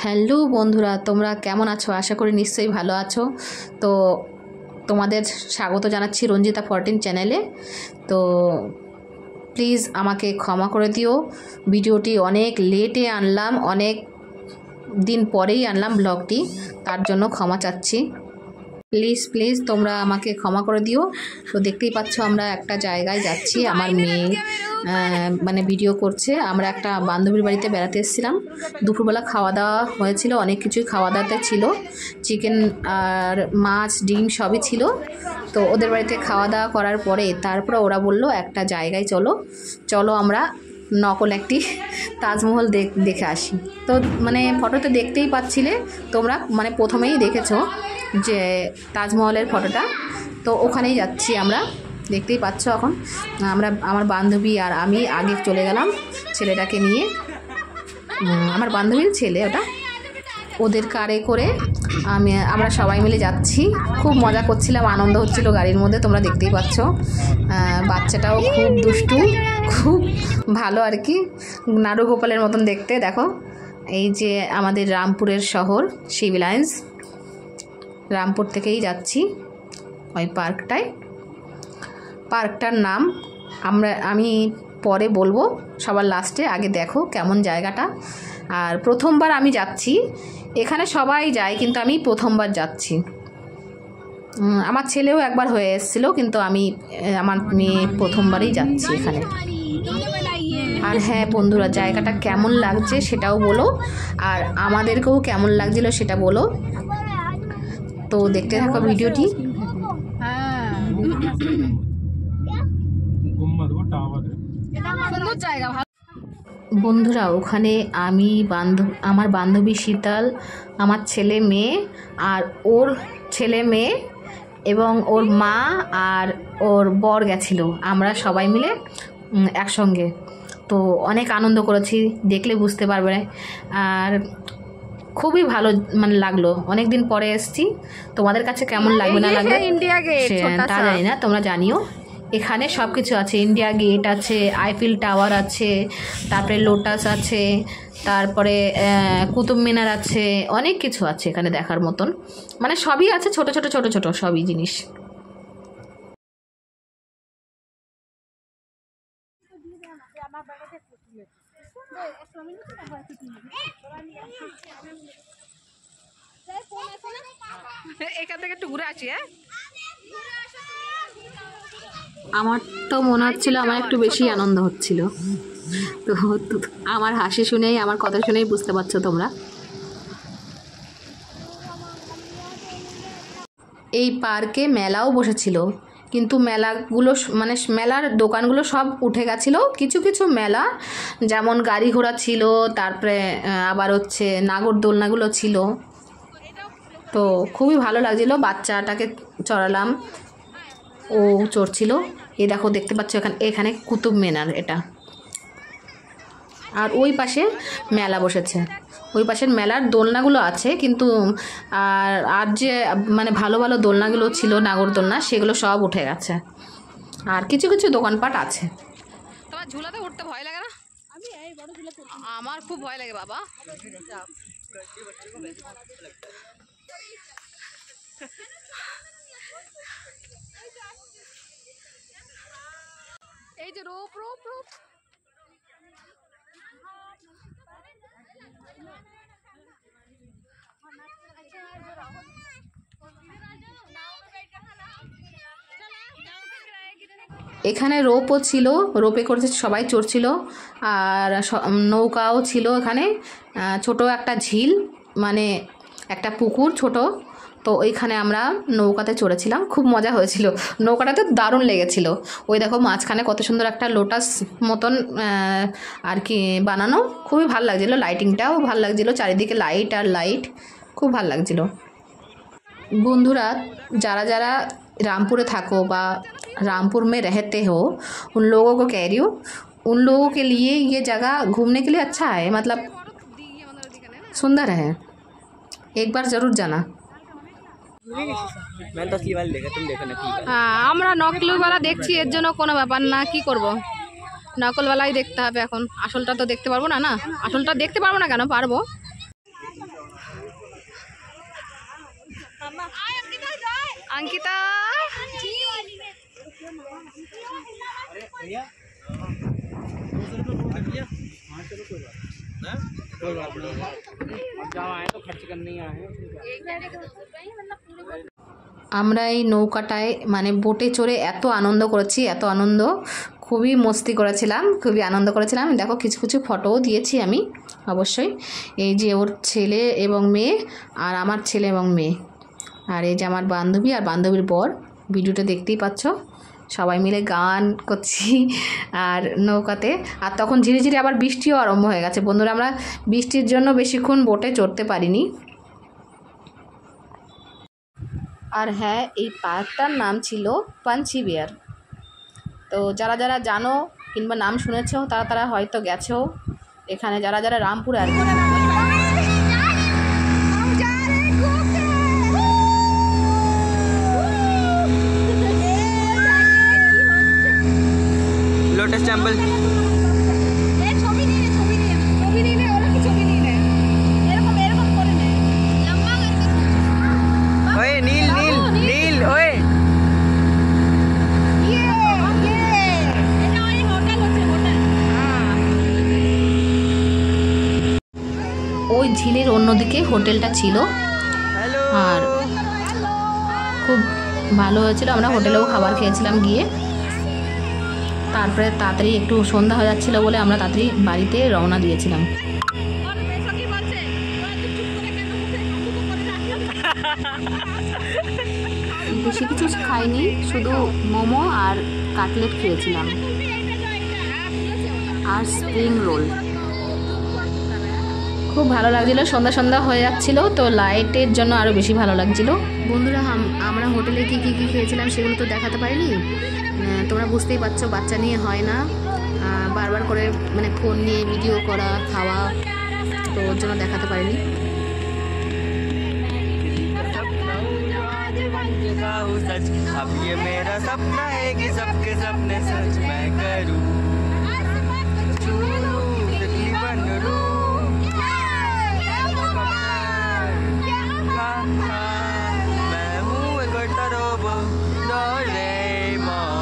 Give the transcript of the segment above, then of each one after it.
Hello বন্ধুরা, তোমরা কেমন আছো? আশা করি নিশ্চয়ই ভালো আছো। তো তোমাদের স্বাগত জানাচ্ছি রঞ্জিতা 14 চ্যানেলে। তো প্লিজ আমাকে ক্ষমা করে দিও, ভিডিওটি অনেক লেটে আনলাম, অনেক দিন পরেই আনলাম ব্লগটি, তার জন্য ক্ষমা চাচ্ছি। প্লিজ তোমরা আমাকে ক্ষমা করে দিও। তো দেখতেই পাচ্ছ আমরা একটা জায়গায় যাচ্ছি, আমার মেয়ে মানে ভিডিও করছে। আমরা একটা বান্ধবীর বাড়িতে বেড়াতে এসেছিলাম। দুপুরবেলা খাওয়া দাওয়া হয়েছিল, অনেক কিছুই খাওয়া দাওয়াতে ছিল, চিকেন আর মাছ ডিম সবই ছিল। তো ওদের বাড়িতে খাওয়া দাওয়া করার পরে তারপরে ওরা বলল একটা জায়গায় চলো আমরা নকল একটি তাজমহল দেখে আসি। তো মানে ফটোতে দেখতেই পাচ্ছিলে তোমরা, মানে প্রথমেই দেখেছো যে তাজমহলের ফটোটা। তো ওখানেই যাচ্ছি আমরা, দেখতেই পাচ্ছ। এখন আমার বান্ধবী আর আমি আগে চলে গেলাম ছেলেটাকে নিয়ে, আমার বান্ধবীর ছেলে ওটা। ওদের কারে করে আমরা সবাই মিলে যাচ্ছি, খুব মজা করছিলাম, আনন্দ হচ্ছিল গাড়ির মধ্যে, তোমরা দেখতেই পাচ্ছ। বাচ্চাটাও খুব দুষ্টু, খুব ভালো আর কি, নাড়ুগোপালের মতন দেখতে। দেখো এই যে আমাদের রামপুরের শহর সিভিলাইন্স, রামপুর থেকেই যাচ্ছি ওই পার্কটার নাম আমি পরে বলবো সবার লাস্টে। আগে দেখো কেমন জায়গাটা। আর প্রথমবার আমি যাচ্ছি এখানে, সবাই যায় কিন্তু আমি প্রথমবার যাচ্ছি। আমার ছেলেও একবার হয়ে এসেছিল, কিন্তু আমার মেয়ে প্রথমবারই যাচ্ছি এখানে। আর হ্যাঁ বন্ধুরা, জায়গাটা কেমন লাগছে সেটাও বলো, আর আমাদেরকেও কেমন লাগছিল সেটা বলো। তো দেখতে থাকো ভিডিওটি। বন্ধুরা, ওখানে আমার বান্ধবী শীতল, আমার ছেলে মেয়ে আর ওর ছেলে মেয়ে এবং ওর মা আর ওর বর গেছিলো, আমরা সবাই মিলে একসঙ্গে। তো অনেক আনন্দ করেছি, দেখলে বুঝতে পারবে। আর খুবই ভালো মানে লাগলো, অনেক দিন পরে এসেছি। তোমাদের কাছে কেমন লাগবে না লাগবে তা জানি না, তোমরা জানিও। এখানে সব কিছু আছে, ইন্ডিয়া গেট আছে, আইফেল টাওয়ার আছে, তারপরে লোটাস আছে, তারপরে কুতুব মিনার আছে, অনেক কিছু আছে এখানে দেখার মতন, মানে সবই আছে, ছোট ছোট সবই জিনিস। এখান থেকে একটু ঘুরে আসি। আমার তো মনে হচ্ছিল আমার একটু বেশি আনন্দ হচ্ছিল। তো আমার হাসি শুনেই, আমার কথা শুনেই বুঝতে পারছো তোমরা। এই পার্কে মেলাও বসেছিল, কিন্তু মেলাগুলো মানে মেলার দোকানগুলো সব উঠে গেছিলো। কিছু মেলা যেমন গাড়ি ঘোড়া ছিল, তারপরে আবার হচ্ছে নাগরদোলনাগুলো ছিল। তো খুবই ভালো লাগছিলো, বাচ্চাটাকে চড়ালাম, ও চড়ছিল। এই দেখো দেখতে পাচ্ছ এখানে কুতুব মিনার এটা। আর ওই পাশে মেলা বসেছে, ওই পাশের মেলার দোলনাগুলো আছে, কিন্তু আর যে মানে ভালো দোলনাগুলো ছিল, নাগরদোলনা, সেগুলো সব উঠে গেছে। আর কিছু দোকানপাট আছে। তোমার ঝুলাতে উঠতে ভয় লাগে না? আমার খুব ভয় লাগে বাবা। এই যে রোপ এখানে রোপও ছিল, রোপে করে সবাই চড়ছিল। আর নৌকাও ছিল এখানে, ছোট একটা ঝিল, মানে একটা পুকুর ছোট। তো ওইখানে আমরা নৌকাতে চড়েছিলাম, খুব মজা হয়েছিল, নৌকাটাতে দারুণ লেগেছিল। ওই দেখো মাঝখানে কত সুন্দর একটা লোটাস মতন আর কি বানানো, খুবই ভালো লাগছিলো, লাইটিংটাও ভালো লাগছিলো, চারিদিকে লাইট, খুব ভালো লাগছিলো। বন্ধুরা, যারা रामपुर থাকো বা रामपुर में रहते हो, उन लोगों को कह रही हूँ, उन लोगों के लिए ये जगह घूमने के लिए अच्छा है, मतलब सुंदर है, एक बार ज़रूर जाना। আমরা নকলওয়ালা দেখছি, এর জন্য কোনো ব্যাপার না, কি করব, নকলওয়ালাই দেখতে হবে এখন, আসলটা তো দেখতে পারবো না। আসলটা দেখতে পারবো না কেন, পারবো। अंकिता আমরা এই নৌকাটায় মানে বোটে চড়ে এত আনন্দ করেছি, এত আনন্দ, খুবই মস্তি করেছিলাম, খুবই আনন্দ করেছিলাম। দেখো কিছু কিছু ফটোও দিয়েছি আমি অবশ্যই। এই যে ওর ছেলে এবং মেয়ে আর আমার ছেলে এবং মেয়ে, আর এই যে আমার বান্ধবী আর বান্ধবীর বর, ভিডিওটা দেখতেই পাচ্ছ। সবাই মিলে গান করছি আর নৌকাতে। আর তখন ধীরে ধীরে আবার বৃষ্টিও আরম্ভ হয়ে গেছে বন্ধুরা। আমরা বৃষ্টির জন্য বেশিক্ষণ বোটে চড়তে পারিনি। আর হ্যাঁ, এই পার্কটার নাম ছিল পাঞ্চি বিহার। তো যারা যারা জানো কিংবা নাম শুনেছো তারা তারা হয়তো গেছো এখানে, যারা যারা রামপুরে আর কি। लोटस टेम्पल ओए नील नील नील ओए ওই ঝিলের অন্যদিকে হোটেলটা ছিল আর খুব ভালো হয়েছিল। আমরা হোটেলেও খাবার খেয়েছিলাম গিয়ে। তারপরে তাড়াতাড়ি একটু সন্ধ্যা হয়ে যাচ্ছিলো বলে আমরা তাড়াতাড়ি বাড়িতে রওনা দিয়েছিলাম। বেশি কিছু খাইনি, শুধু মোমো আর কাটলেট খেয়েছিলাম আর স্প্রিং রোল। খুব ভালো লাগছিলো, সন্ধ্যা সন্ধ্যা হয়ে যাচ্ছিলো তো লাইটের জন্য আরও বেশি ভালো লাগছিলো। বন্ধুরা আমরা হোটেলে কী কী কী খেয়েছিলাম সেগুলো তো দেখাতে পারিনি। তোমরা বুঝতেই পারছো, বাচ্চা নিয়ে হয় না, বারবার করে মানে ফোন নিয়ে ভিডিও করা, খাওয়া, তো ওর জন্য দেখাতে পারিনি। अब ये मेरा सपना है कि सबके सपने सच मैं करूं, मैं हूँ एक टरोबो डोरेमोन।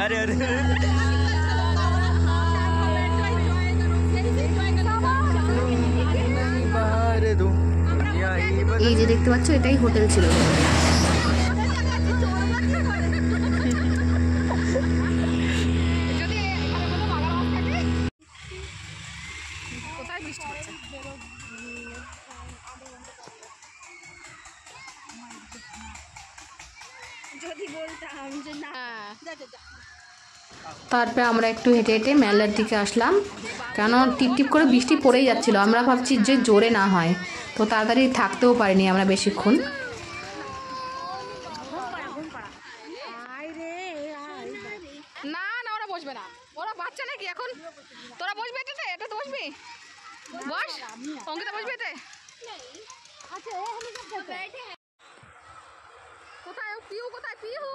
अरे अरे এই যে দেখতে পাচ্ছ এটাই হোটেল ছিল। তারপরে আমরা একটু হেঁটে হেঁটে মেলার দিকে আসলাম, কেন টিপ টিপ করে বৃষ্টি পড়েই যাচ্ছিলো। আমরা ভাবছি যে জোরে না হয়, তো তাড়াতাড়ি থাকতেও পারিনি আমরা বেশিক্ষণ। না না, ওরা বসবে না, ওরা বাচ্চা নাকি এখন। তোরা বসবে এটাতে, এটাতে বসবি? বস, অঙ্কিতা বসবে এতে। কোথায় পিহু, কোথায় পিহু?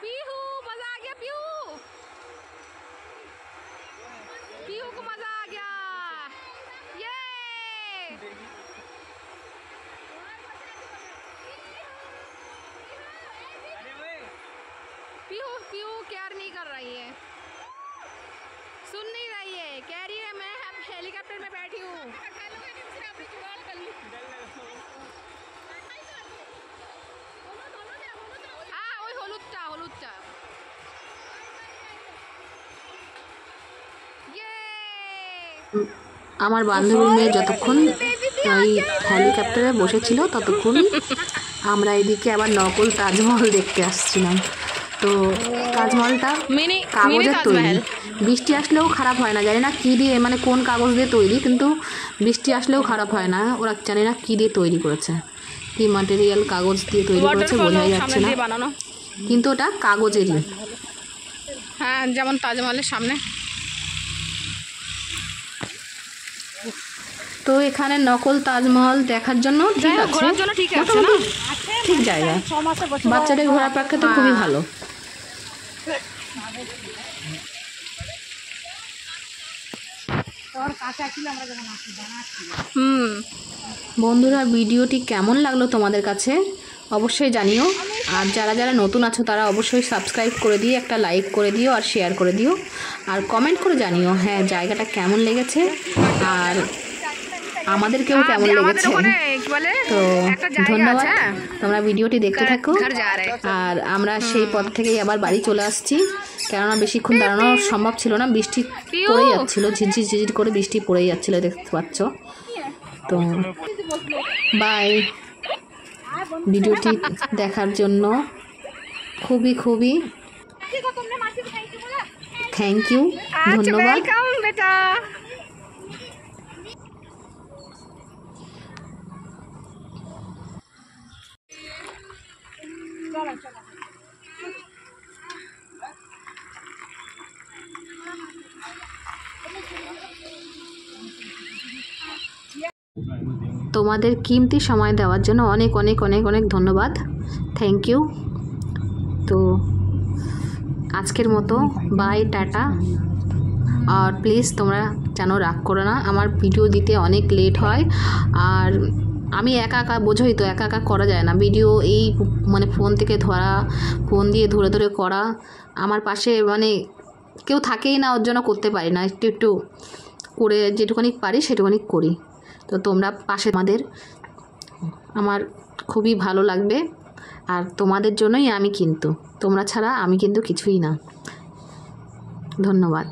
पीहू मजा आ गया, पीहू पीहू को मजा आ गया। ये पीहू पीहू केयर नहीं कर रही है, सुन नहीं रही है, कह रही है मैं हेलीकॉप्टर में बैठी हूँ। আমার বান্ধবীর মেয়ে যতক্ষণ ওই হেলিকপ্টারে বসেছিল ততক্ষণ আমরা এদিকে আবার নকল তাজমহল দেখতে আসছিলাম। তো তাজমহলটা কাগজের তৈরি, বৃষ্টি আসলেও খারাপ হয় না। জানি না কী দিয়ে, মানে কোন কাগজ দিয়ে তৈরি, কিন্তু বৃষ্টি আসলেও খারাপ হয় না। ওরা জানি না কী দিয়ে তৈরি করেছে, কী ম্যাটেরিয়াল কাগজ দিয়ে তৈরি করেছে বোঝাই যাচ্ছে না, কিন্তু ওটা কাগজেরই। হ্যাঁ, যেমন তাজমহলের সামনে। তো এখানে নকল তাজমহল দেখার জন্য ঠিক আছে, ঠিক জায়গা, বাচ্চাদের ঘোরার পক্ষে তো খুবই ভালো। বন্ধুরা, ভিডিওটি কেমন লাগলো তোমাদের কাছে অবশ্যই জানিও। আর যারা যারা নতুন আছো তারা অবশ্যই সাবস্ক্রাইব করে দিয়ে একটা লাইক করে দিও আর শেয়ার করে দিও আর কমেন্ট করে জানিও হ্যাঁ জায়গাটা কেমন লেগেছে আর আমাদেরকেও কেমন লেগেছে। তো ধন্যবাদ, তোমরা ভিডিওটি দেখতে থাকো। আর আমরা সেই পথ থেকেই আবার বাড়ি চলে আসছি, কেননা বেশিক্ষণ দাঁড়ানো সম্ভব ছিল না, বৃষ্টি পড়েই যাচ্ছিলো, ঝিরঝির ঝিরঝির করে বৃষ্টি পড়েই যাচ্ছিলো, দেখতে পাচ্ছ। তো বাই, ভিডিওটি দেখার জন্য খুবই খুবই থ্যাংক ইউ, ধন্যবাদ। তোমাদের কিমতি সময় দেওয়ার জন্য অনেক অনেক অনেক অনেক ধন্যবাদ, থ্যাংক ইউ। তো আজকের মতো বাই, টাটা। আর প্লিজ তোমরা যেন রাগ করো না, আমার ভিডিও দিতে অনেক লেট হয়। আর আমি একা একা, বোঝোই তো, একা একা করা যায় না ভিডিও, এই মানে ফোন থেকে ধরা, ফোন দিয়ে ধরে ধরে করা, আমার পাশে মানে কেউ থাকেই না, ওর জন্য করতে পারি না, একটু একটু করে যেটুকুনি পারি সেটুকুনি করি। তো তোমরা পাশে, আমার খুবই ভালো লাগবে। আর তোমাদের জন্যই আমি, কিন্তু তোমরা ছাড়া আমি কিন্তু কিছুই না। ধন্যবাদ।